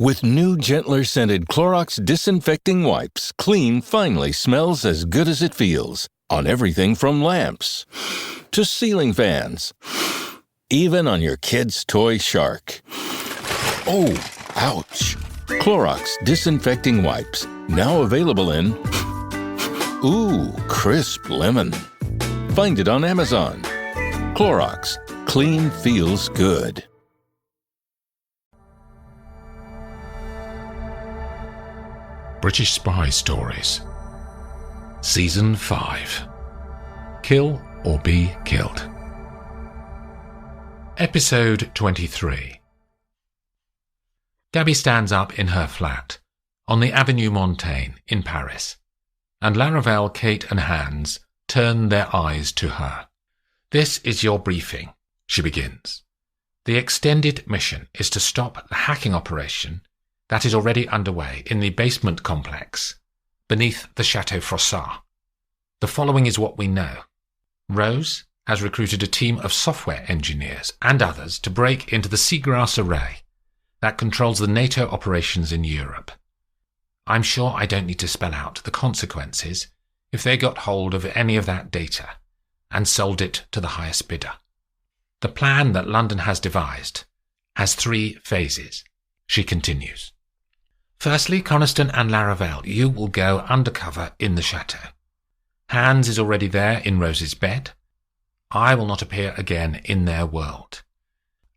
With new, gentler scented Clorox disinfecting wipes, clean finally smells as good as it feels. On everything from lamps to ceiling fans. Even on your kid's toy shark. Oh, ouch. Clorox disinfecting wipes. Now available in crisp lemon. Find it on Amazon. Clorox. Clean feels good. British Spy Stories Season 5 Kill or Be Killed. Episode 23. Gabby stands up in her flat on the Avenue Montaigne in Paris, and Laravel, Kate and Hans turn their eyes to her. "This is your briefing," she begins. "The extended mission is to stop the hacking operation that is already underway in the basement complex beneath the Chateau Frossard. The following is what we know. Rose has recruited a team of software engineers and others to break into the seagrass array that controls the NATO operations in Europe. I'm sure I don't need to spell out the consequences if they got hold of any of that data and sold it to the highest bidder. The plan that London has devised has 3 phases," she continues. "Firstly, Coniston and Laravel, you will go undercover in the chateau. Hans is already there in Rose's bed. I will not appear again in their world.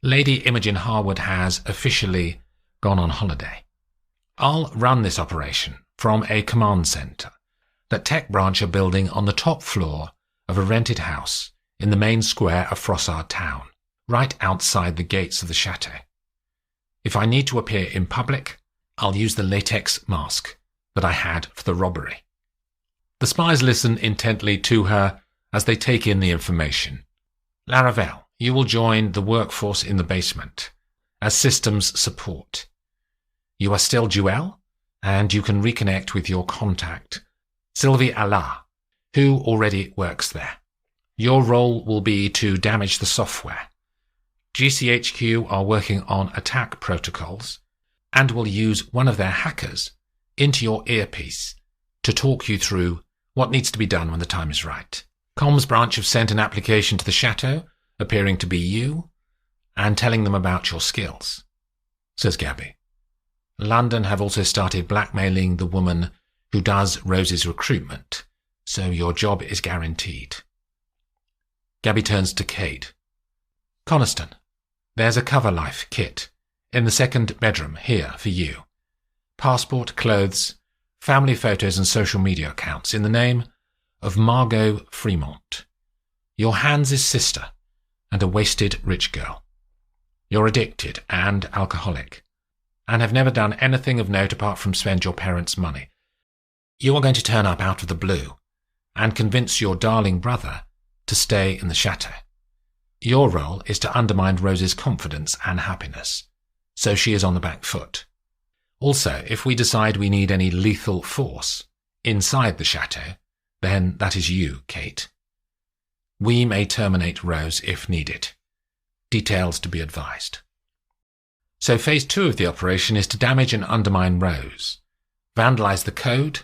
Lady Imogen Harwood has officially gone on holiday. I'll run this operation from a command centre that Tech Branch are building on the top floor of a rented house in the main square of Frossard town, right outside the gates of the chateau. If I need to appear in public, I'll use the latex mask that I had for the robbery." The spies listen intently to her as they take in the information. "Laravel, you will join the workforce in the basement as systems support. You are still Duel, and you can reconnect with your contact, Sylvie Allah, who already works there. Your role will be to damage the software. GCHQ are working on attack protocols and will use one of their hackers into your earpiece to talk you through what needs to be done when the time is right. Comms Branch have sent an application to the Chateau, appearing to be you, and telling them about your skills," says Gabby. "London have also started blackmailing the woman who does Rose's recruitment, so your job is guaranteed." Gabby turns to Kate. "Coniston, there's a cover life kit in the second bedroom here for you. Passport, clothes, family photos and social media accounts in the name of Margot Fremont, your Hans' sister and a wasted rich girl. You're addicted and alcoholic, and have never done anything of note apart from spend your parents' money. You are going to turn up out of the blue and convince your darling brother to stay in the chateau. Your role is to undermine Rose's confidence and happiness, so she is on the back foot. Also, if we decide we need any lethal force inside the chateau, then that is you, Kate. We may terminate Rose if needed. Details to be advised." So phase 2 of the operation is to damage and undermine Rose, vandalize the code,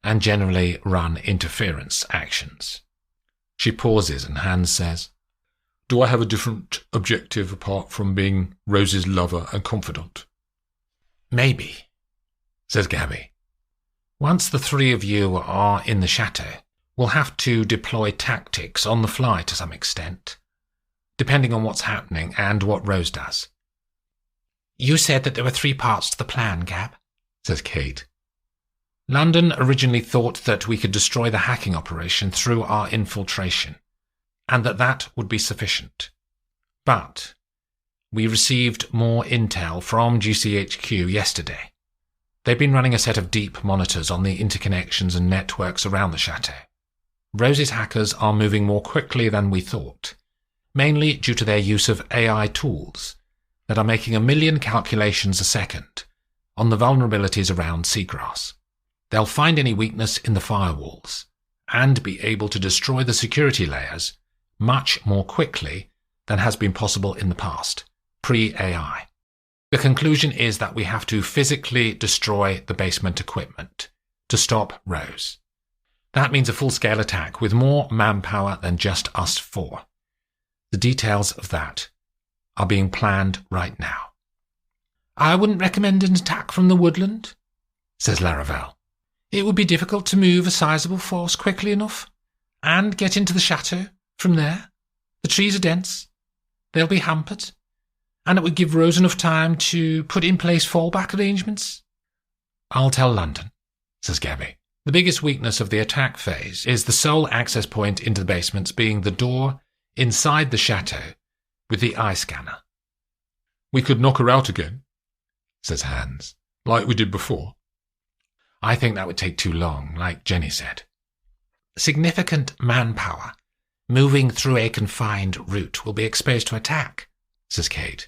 and generally run interference actions. She pauses and Hans says, "Do I have a different objective apart from being Rose's lover and confidant?" "Maybe," says Gabby. "Once the 3 of you are in the chateau, we'll have to deploy tactics on the fly to some extent, depending on what's happening and what Rose does." "You said that there were 3 parts to the plan, Gab," says Kate. "London originally thought that we could destroy the hacking operation through our infiltration, and that would be sufficient. But we received more intel from GCHQ yesterday. They've been running a set of deep monitors on the interconnections and networks around the chateau. Rose's hackers are moving more quickly than we thought, mainly due to their use of AI tools that are making 1 million calculations a second on the vulnerabilities around seagrass. They'll find any weakness in the firewalls and be able to destroy the security layers much more quickly than has been possible in the past, pre-AI. The conclusion is that we have to physically destroy the basement equipment to stop Rose. That means a full-scale attack with more manpower than just us four. The details of that are being planned right now. I wouldn't recommend an attack from the woodland, says Laravel. It would be difficult to move a sizable force quickly enough and get into the chateau from there. The trees are dense. They'll be hampered. And it would give Rose enough time to put in place fallback arrangements. I'll tell London, says Gabby. The biggest weakness of the attack phase is the sole access point into the basements being the door inside the chateau with the eye scanner. We could knock her out again, says Hans, like we did before. I think that would take too long, like Jenny said. Significant manpower moving through a confined route will be exposed to attack, says Kate.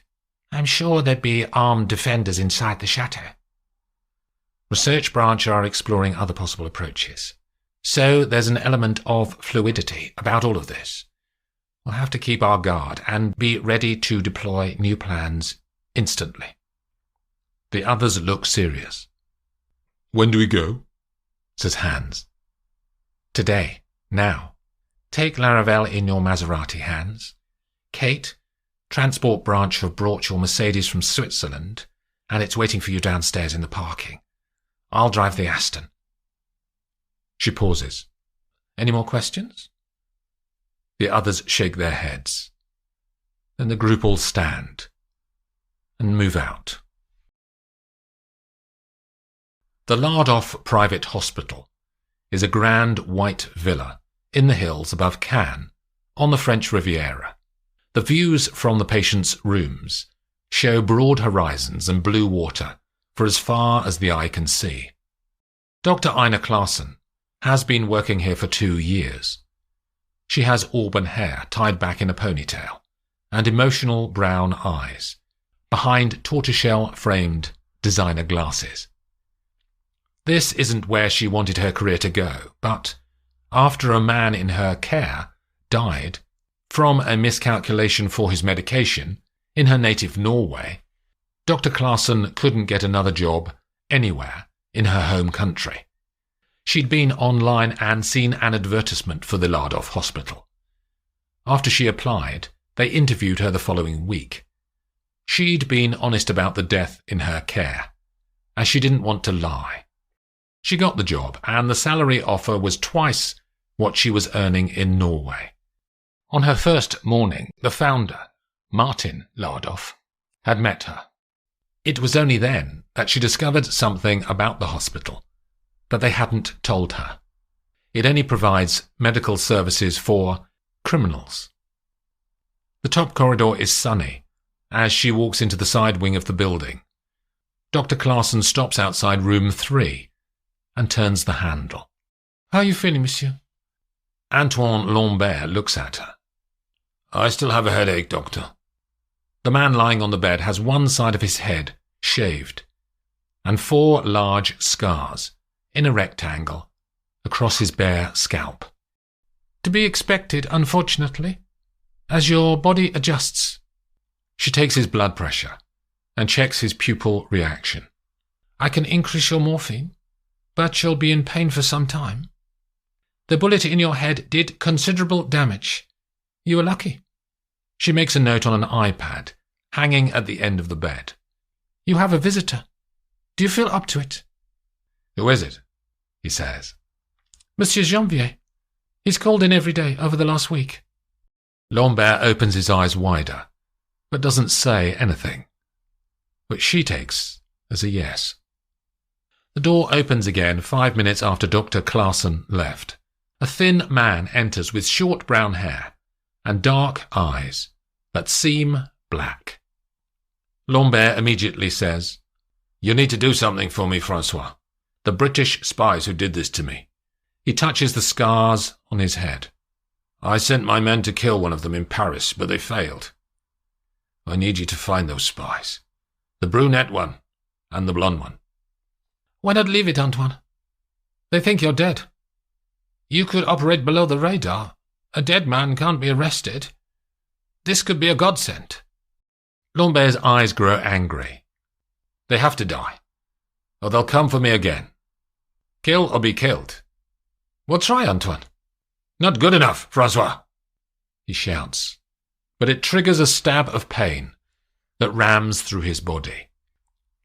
I'm sure there'd be armed defenders inside the chateau. Research branch are exploring other possible approaches. So there's an element of fluidity about all of this. We'll have to keep our guard and be ready to deploy new plans instantly. The others look serious. When do we go? Says Hans. Today. Now. Take Laravel in your Maserati, Hans. Kate, transport branch have brought your Mercedes from Switzerland, and it's waiting for you downstairs in the parking. I'll drive the Aston. She pauses. Any more questions? The others shake their heads. Then the group all stand and move out. The Lardolph Private Hospital is a grand white villa in the hills above Cannes on the French Riviera. The views from the patients' rooms show broad horizons and blue water for as far as the eye can see. Dr. Ina Claassen has been working here for 2 years. She has auburn hair tied back in a ponytail and emotional brown eyes behind tortoiseshell-framed designer glasses. This isn't where she wanted her career to go, but after a man in her care died from a miscalculation for his medication in her native Norway, Dr. Claassen couldn't get another job anywhere in her home country. She'd been online and seen an advertisement for the Lardolph Hospital. After she applied, they interviewed her the following week. She'd been honest about the death in her care, as she didn't want to lie. She got the job, and the salary offer was twice what she was earning in Norway. On her first morning, the founder, Martin Lardolph, had met her. It was only then that she discovered something about the hospital that they hadn't told her. It only provides medical services for criminals. The top corridor is sunny as she walks into the side wing of the building. Dr. Claassen stops outside room 3 and turns the handle. How are you feeling, monsieur? Antoine Lambert looks at her. I still have a headache, doctor. The man lying on the bed has one side of his head shaved and 4 large scars in a rectangle across his bare scalp. To be expected, unfortunately, as your body adjusts. She takes his blood pressure and checks his pupil reaction. I can increase your morphine, but you'll be in pain for some time. The bullet in your head did considerable damage. You were lucky. She makes a note on an iPad hanging at the end of the bed. You have a visitor. Do you feel up to it? Who is it? He says. Monsieur Janvier. He's called in every day over the last week. Lambert opens his eyes wider, but doesn't say anything, which she takes as a yes. The door opens again 5 minutes after Dr. Claassen left. A thin man enters with short brown hair and dark eyes that seem black. Lambert immediately says, You need to do something for me, Francois. The British spies who did this to me. He touches the scars on his head. I sent my men to kill one of them in Paris, but they failed. I need you to find those spies. The brunette one and the blonde one. Why not leave it, Antoine? They think you're dead. You could operate below the radar. A dead man can't be arrested. This could be a godsend. Lambert's eyes grow angry They have to die, or they'll come for me again. Kill or be killed. We'll try, Antoine. Not good enough, Francois, he shouts, but it triggers a stab of pain that rams through his body.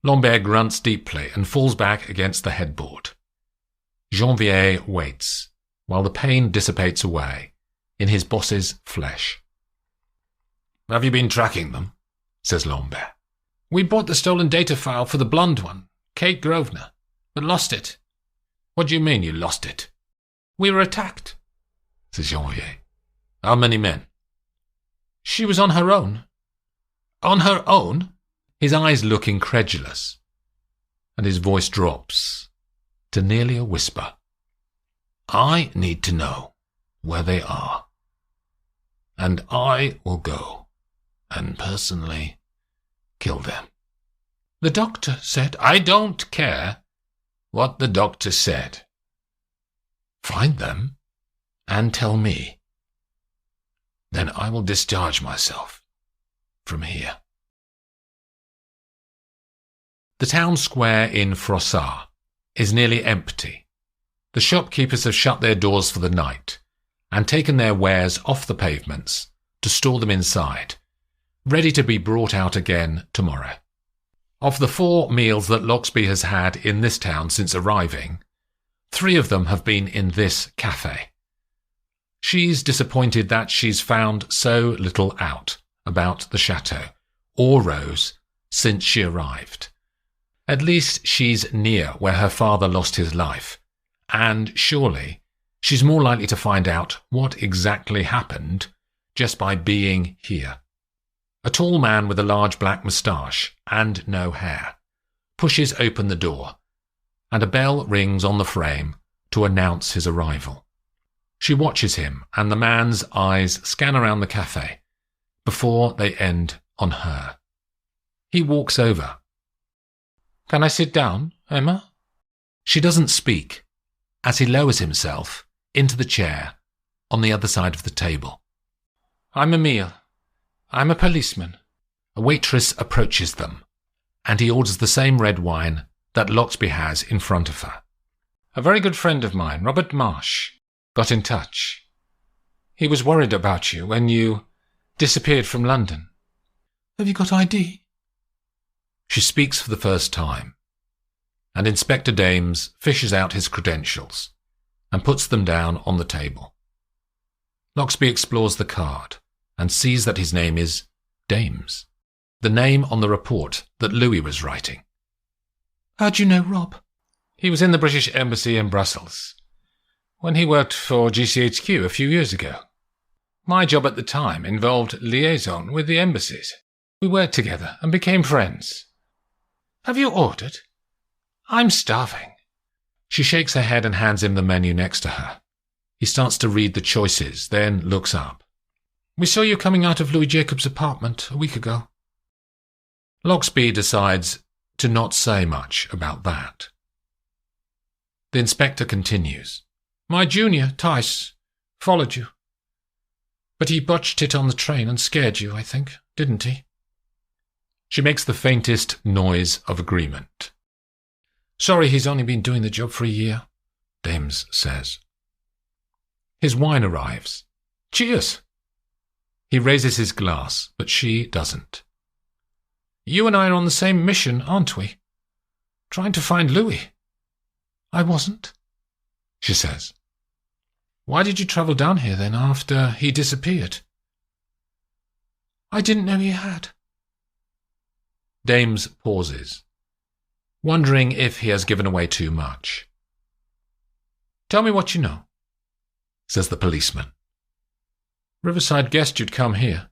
Lambert grunts deeply and falls back against the headboard. Janvier waits, while the pain dissipates away in his boss's flesh. Have you been tracking them? Says Lambert. We bought the stolen data file for the blonde one, Kate Grosvenor, but lost it. What do you mean you lost it? We were attacked, says Janvier. How many men? She was on her own. On her own? His eyes look incredulous, and his voice drops to nearly a whisper. I need to know where they are, and I will go and personally kill them. The doctor said, I don't care what the doctor said. Find them and tell me. Then I will discharge myself from here. The town square in Frossard is nearly empty. The shopkeepers have shut their doors for the night and taken their wares off the pavements to store them inside, ready to be brought out again tomorrow. Of the 4 meals that Loxby has had in this town since arriving, 3 of them have been in this cafe. She's disappointed that she's found so little out about the chateau or Rose since she arrived. At least she's near where her father lost his life, and surely she's more likely to find out what exactly happened just by being here. A tall man with a large black moustache and no hair pushes open the door, and a bell rings on the frame to announce his arrival. She watches him, and the man's eyes scan around the cafe before they end on her. He walks over. Can I sit down, Emma? She doesn't speak as he lowers himself into the chair on the other side of the table. I'm Emile. I'm a policeman. A waitress approaches them, and he orders the same red wine that Loxby has in front of her. A very good friend of mine, Robert Marsh, got in touch. He was worried about you when you disappeared from London. Have you got ID? She speaks for the first time, and Inspector Dames fishes out his credentials and puts them down on the table. Loxby explores the card and sees that his name is Dames, the name on the report that Louis was writing. How do you know Rob? He was in the British Embassy in Brussels when he worked for GCHQ a few years ago. My job at the time involved liaison with the embassies. We worked together and became friends. Have you ordered? I'm starving. She shakes her head and hands him the menu next to her. He starts to read the choices, then looks up. We saw you coming out of Louis Jacobs' apartment a week ago. Loxby decides to not say much about that. The inspector continues. My junior, Tice, followed you. But he botched it on the train and scared you, I think, didn't he? She makes the faintest noise of agreement. Sorry, he's only been doing the job for a year, Dames says. His wine arrives. Cheers! He raises his glass, but she doesn't. You and I are on the same mission, aren't we? Trying to find Louis. I wasn't, she says. Why did you travel down here then after he disappeared? I didn't know he had. Dames pauses, wondering if he has given away too much. Tell me what you know, says the policeman. Riverside guessed you'd come here,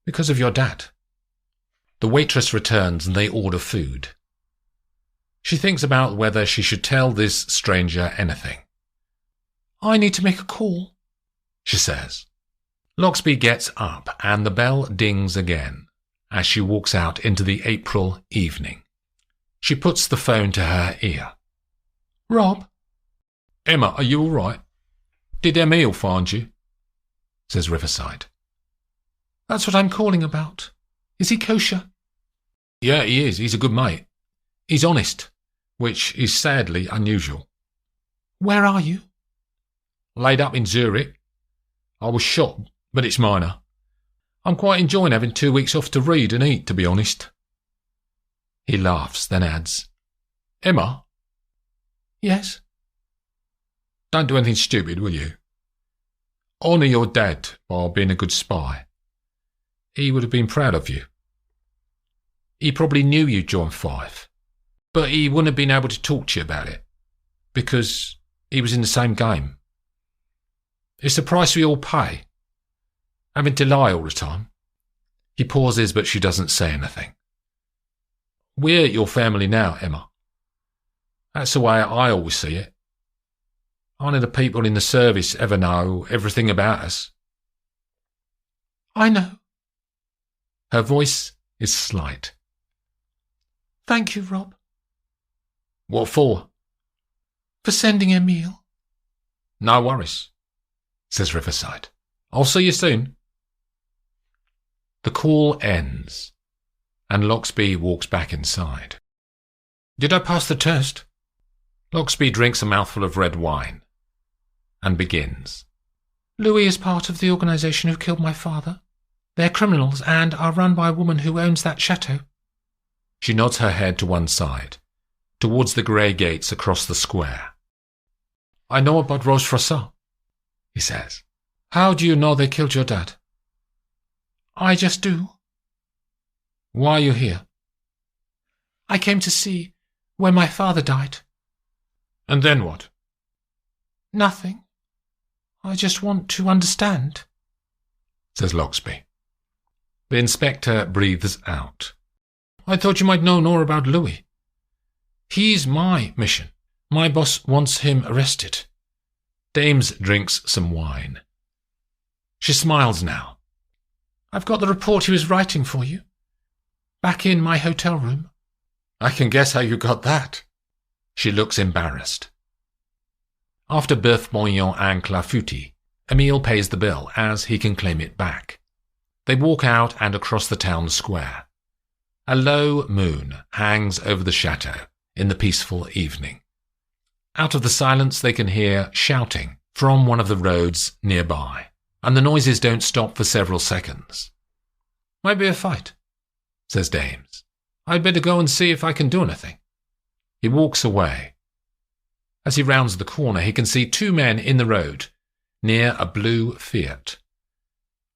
because of your dad. The waitress returns and they order food. She thinks about whether she should tell this stranger anything. I need to make a call, she says. Loxby gets up and the bell dings again as she walks out into the April evening. She puts the phone to her ear. Rob? Emma, are you all right? Did Emile find you? Says Riverside. That's what I'm calling about. Is he kosher? Yeah, he is. He's a good mate. He's honest, which is sadly unusual. Where are you? Laid up in Zurich. I was shot, but it's minor. I'm quite enjoying having 2 weeks off to read and eat, to be honest. He laughs, then adds, Emma? Yes? Don't do anything stupid, will you? Honour your dad by being a good spy. He would have been proud of you. He probably knew you'd joined 5, but he wouldn't have been able to talk to you about it, because he was in the same game. It's the price we all pay, having to lie all the time. He pauses, but she doesn't say anything. We're your family now, Emma. That's the way I always see it. None of the people in the service ever know everything about us. I know. Her voice is slight. Thank you, Rob. What for? For sending Emile. No worries, says Riverside. I'll see you soon. The call ends, and Loxby walks back inside. Did I pass the test? Loxby drinks a mouthful of red wine and begins. Louis is part of the organisation who killed my father. They're criminals and are run by a woman who owns that chateau. She nods her head to one side, towards the grey gates across the square. I know about Rose Frossard, he says. How do you know they killed your dad? I just do. Why are you here? I came to see when my father died. And then what? Nothing. I just want to understand, says Loxby. The inspector breathes out. I thought you might know more about Louis. He's my mission. My boss wants him arrested. Dames drinks some wine. She smiles now. I've got the report he was writing for you. Back in my hotel room. I can guess how you got that. She looks embarrassed. After Boeuf Bourguignon and Clafouti, Emile pays the bill as he can claim it back. They walk out and across the town square. A low moon hangs over the chateau in the peaceful evening. Out of the silence they can hear shouting from one of the roads nearby, and the noises don't stop for several seconds. Might be a fight, says Dames. I'd better go and see if I can do anything. He walks away. As he rounds the corner, he can see 2 men in the road, near a blue Fiat.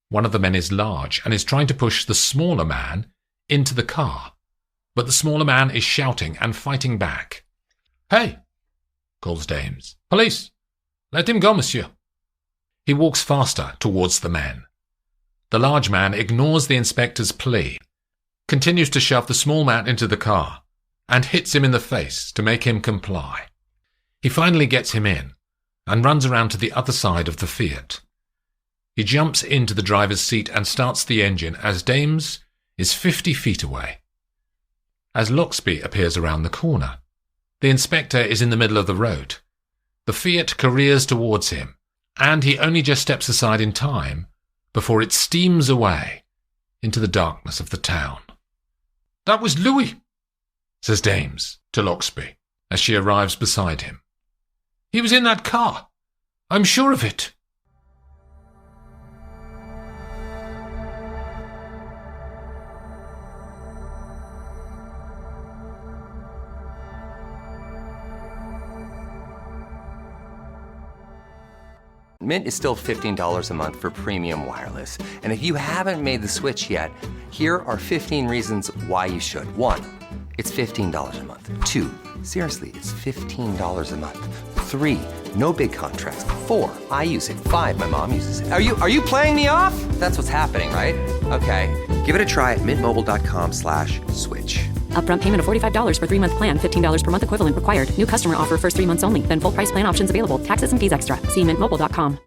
One of the men is large and is trying to push the smaller man into the car, but the smaller man is shouting and fighting back. Hey, calls Dames. Police! Let him go, monsieur. He walks faster towards the men. The large man ignores the inspector's plea, continues to shove the small man into the car, and hits him in the face to make him comply. He finally gets him in and runs around to the other side of the Fiat. He jumps into the driver's seat and starts the engine as Dames is 50 feet away. As Loxby appears around the corner, the inspector is in the middle of the road. The Fiat careers towards him, and he only just steps aside in time before it steams away into the darkness of the town. That was Louis, says Dames to Loxby as she arrives beside him. He was in that car. I'm sure of it. Mint is still $15 a month for premium wireless. And if you haven't made the switch yet, here are 15 reasons why you should. 1, it's $15 a month. 2, seriously, it's $15 a month. 3, no big contracts. 4, I use it. 5, my mom uses it. Are you playing me off? That's what's happening, right? Okay, give it a try at mintmobile.com/switch. Upfront payment of $45 for 3-month plan, $15 per month equivalent required. New customer offer first 3 months only. Then full price plan options available. Taxes and fees extra. See mintmobile.com.